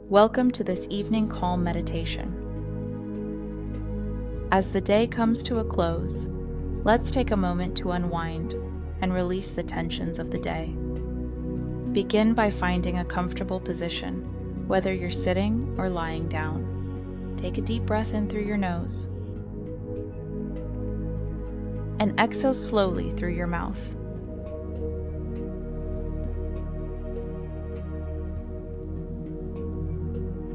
Welcome to this evening calm meditation. As the day comes to a close, let's take a moment to unwind and release the tensions of the day. Begin by finding a comfortable position, whether you're sitting or lying down. Take a deep breath in through your nose and exhale slowly through your mouth.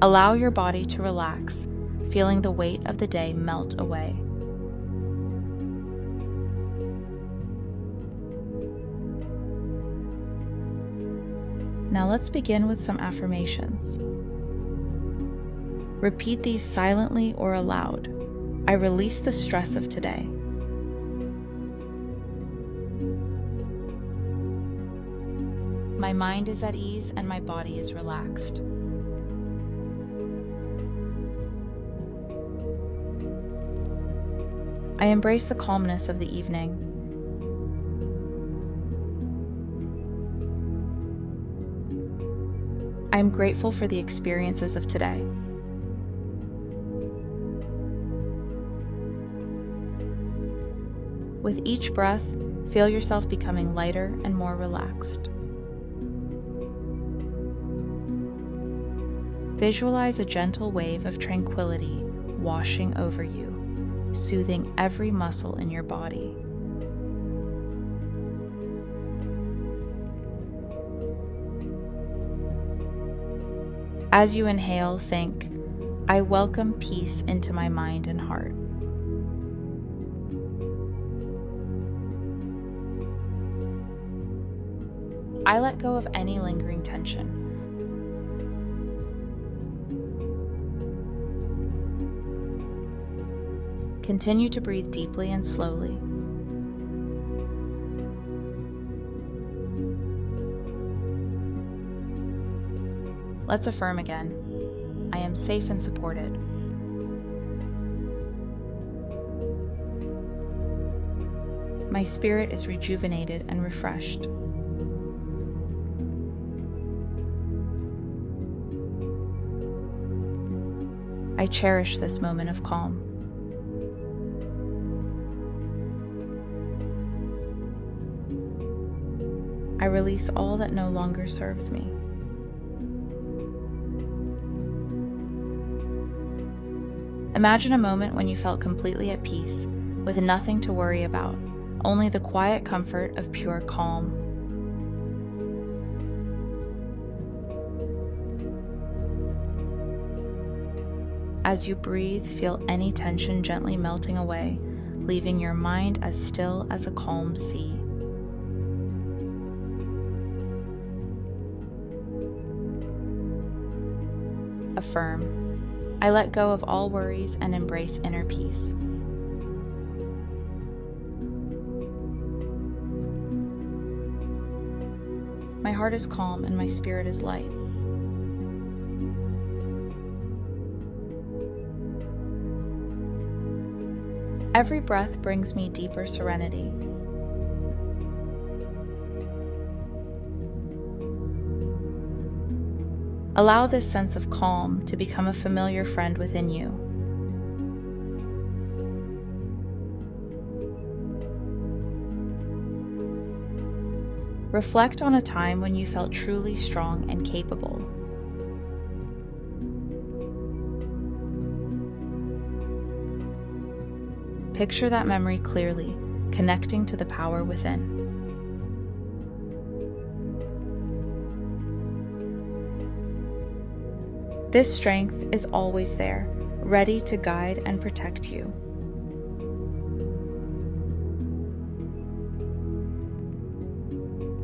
Allow your body to relax, feeling the weight of the day melt away. Now let's begin with some affirmations. Repeat these silently or aloud. I release the stress of today. My mind is at ease and my body is relaxed. I embrace the calmness of the evening. I am grateful for the experiences of today. With each breath, feel yourself becoming lighter and more relaxed. Visualize a gentle wave of tranquility washing over you, soothing every muscle in your body. As you inhale, think, I welcome peace into my mind and heart. I let go of any lingering tension. Continue to breathe deeply and slowly. Let's affirm again. I am safe and supported. My spirit is rejuvenated and refreshed. I cherish this moment of calm. I release all that no longer serves me. Imagine a moment when you felt completely at peace, with nothing to worry about, only the quiet comfort of pure calm. As you breathe, feel any tension gently melting away, leaving your mind as still as a calm sea. Affirm, I let go of all worries and embrace inner peace. My heart is calm and my spirit is light. Every breath brings me deeper serenity. Allow this sense of calm to become a familiar friend within you. Reflect on a time when you felt truly strong and capable. Picture that memory clearly, connecting to the power within. This strength is always there, ready to guide and protect you.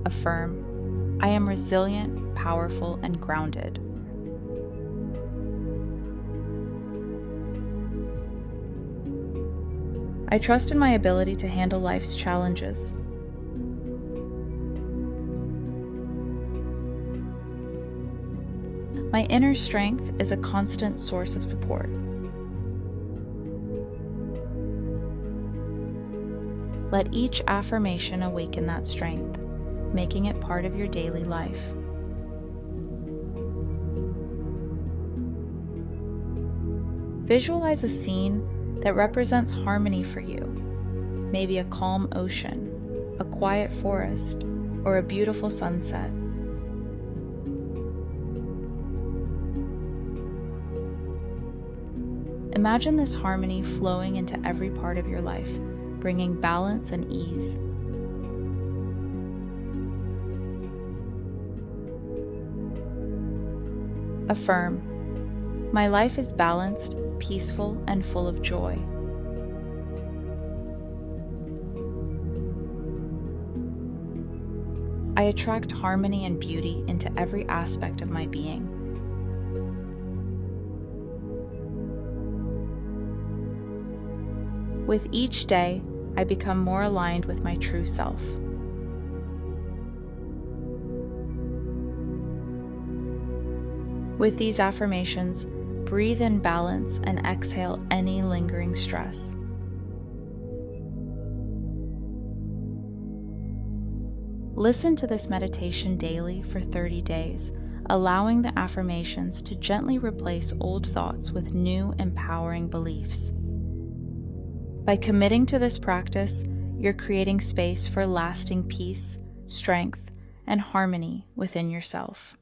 Affirm, I am resilient, powerful, and grounded. I trust in my ability to handle life's challenges. My inner strength is a constant source of support. Let each affirmation awaken that strength, making it part of your daily life. Visualize a scene that represents harmony for you, maybe a calm ocean, a quiet forest, or a beautiful sunset. Imagine this harmony flowing into every part of your life, bringing balance and ease. Affirm, my life is balanced, peaceful, and full of joy. I attract harmony and beauty into every aspect of my being. With each day, I become more aligned with my true self. With these affirmations, breathe in balance and exhale any lingering stress. Listen to this meditation daily for 30 days, allowing the affirmations to gently replace old thoughts with new, empowering beliefs. By committing to this practice, you're creating space for lasting peace, strength, and harmony within yourself.